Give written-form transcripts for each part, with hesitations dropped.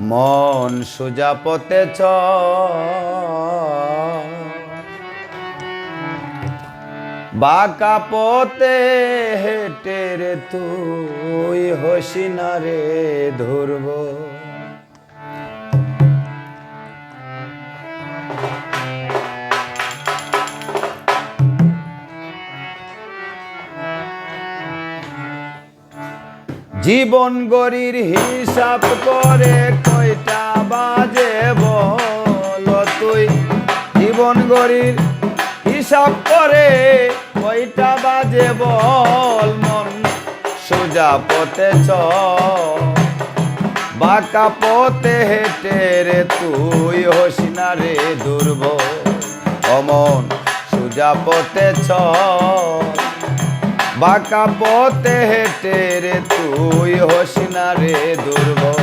মন সোজা পথে বাঁকা পথে হেঁটে রে তুই হসিনারে ধরব। জীবন গড়ির হিসাব করে কয়টা বাজে বল তুই, জীবন গড়ির হিসাব করে কয়টা বাজে বল। মন সোজা পথে চল বাঁকা পথে হেঁটে রে তুই হসিনারে দুর্বল। অমন সোজা পথে চল বাঁকা পথে হেঁটে রে তুই হসিনারে দুর্বল।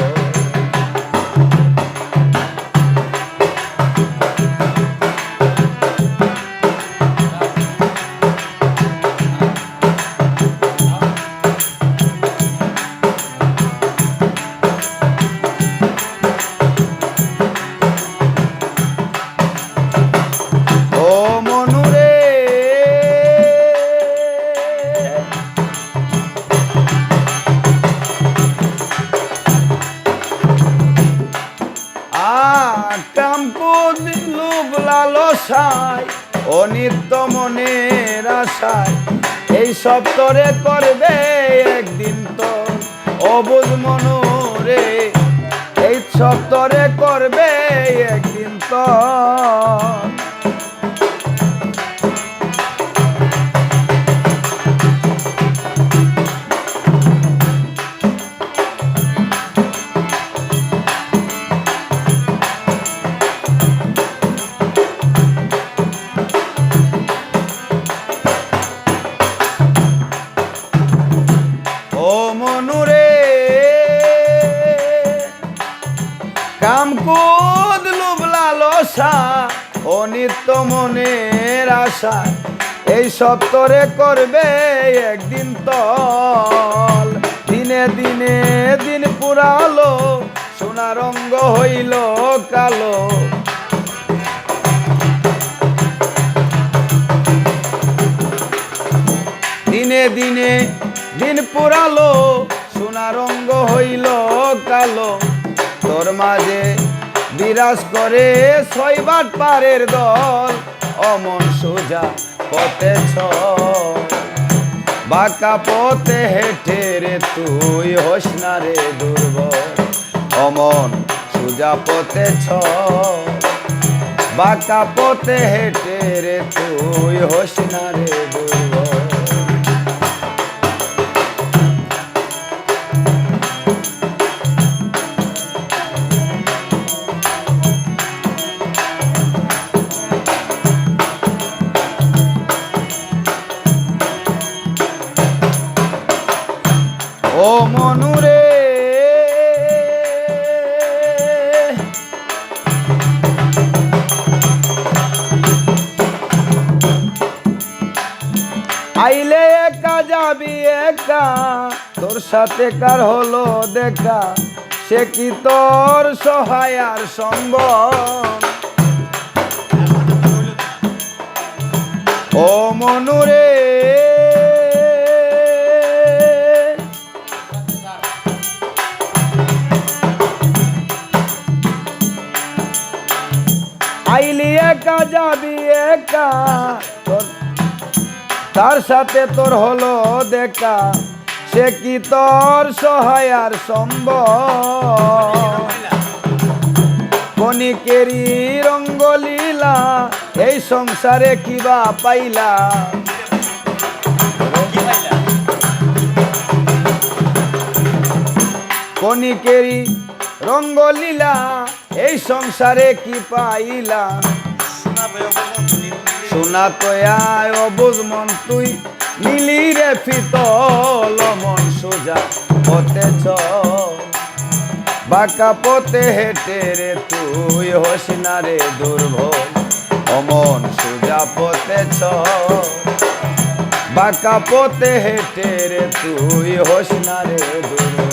অনিত্য মনের আশায় এই সব তরে করবে একদিন তো অবুঝ মনরে, এই সব তরে করবে একদিন তো। কাম ক্রোধ লোভ লালসা অনিত্য মনের আশা এই সব তরে করবে একদিন তল। দিনে দিনে দিন পুরালো সোনা রঙ্গ হইল কালো, দিনে দিনে দিন পুরালো সোনা রঙ্গ হইল কালো। তোর মাঝে বিরাজ করে ছয়বার পারের দল। অমন সোজা পথে চল বাঁকা পথে হেঁটে রে তুই হসিনারে দুর্বল। অমন সোজা পথে চল বাঁকা পথে হেঁটে রে তুই হসিনারে দুর্বল। ও মনুরে আইলে একা যাবি একা, তোর সাথে কার হলো দেখা সে কি তোর সহায় আর সম্বল। ও মনুরে আইলি একা যাবি একা, তার সাথে তোর হলো দেখা সে কি তোর সহায় আর সম্বল। কণিকেরই রঙ্গলীলা এই সংসারে কিবা পাইলা, কণিকেরই রঙ্গলীলা এই সংসারে কি পাইলা। শোনা তো আয় অবুঝ মন তুই মিলি রে ফিতল। মন সোজা পথে চল বাঁকা পথে হেঁটে রে তুই হসিনারে দুর্বল। অমন সোজা পথে চল বাঁকা পথে হেঁটে রে তুই হসিনারে দুর্বল।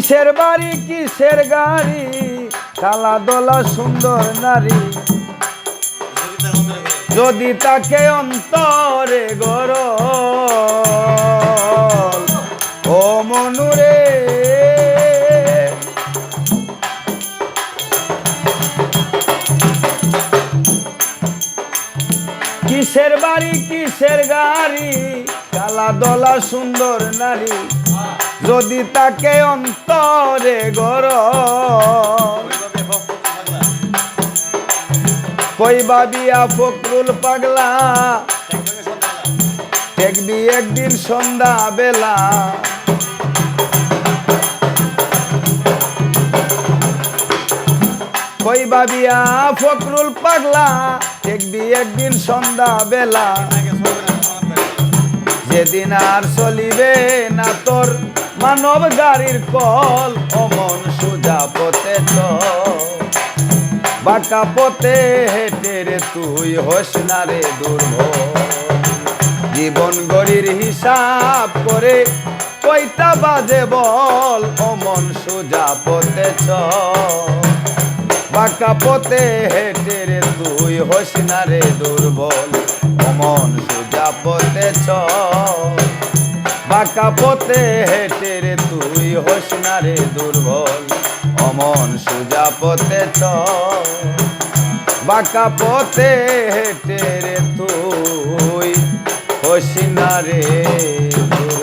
কিসের বাড়ি কিসের গাড়ি, কালা দোলা সুন্দর নারী, যদি তাকে অন্তরে গর ও মনুরে। কিসের বাড়ি কিসের গাড়ি, কালা দলা সুন্দর নারী, যদি তাকে অন্তরে গর কইবা বিয়া ফখরুল পাগলা, দেখবি একদিন সন্ধ্যা বেলা। কইবা বিয়া ফখরুল পাগলা, দেখবি একদিন সন্ধ্যা বেলা। যেদিন আর চলিবে না তোর মানব গাড়ির কল, অমন সোজা পথে চল, বাঁকা পথে হেঁটে রে তুই হোস না রে দুর্বল। জীবন গড়ির হিসাব করে কয়টা বাজে বল, অমন সোজা পথে চল, বাঁকা পথে হেঁটে রে তুই হোস না রে দুর্বল। অমন সোজা পথে চল, বাঁকা পথে হেঁটে রে তুই হোস না রে দুর্বল। অমন সোজা পথে চল, বাঁকা পথে হেঁটে রে তুই হোস না রে দুর্বল।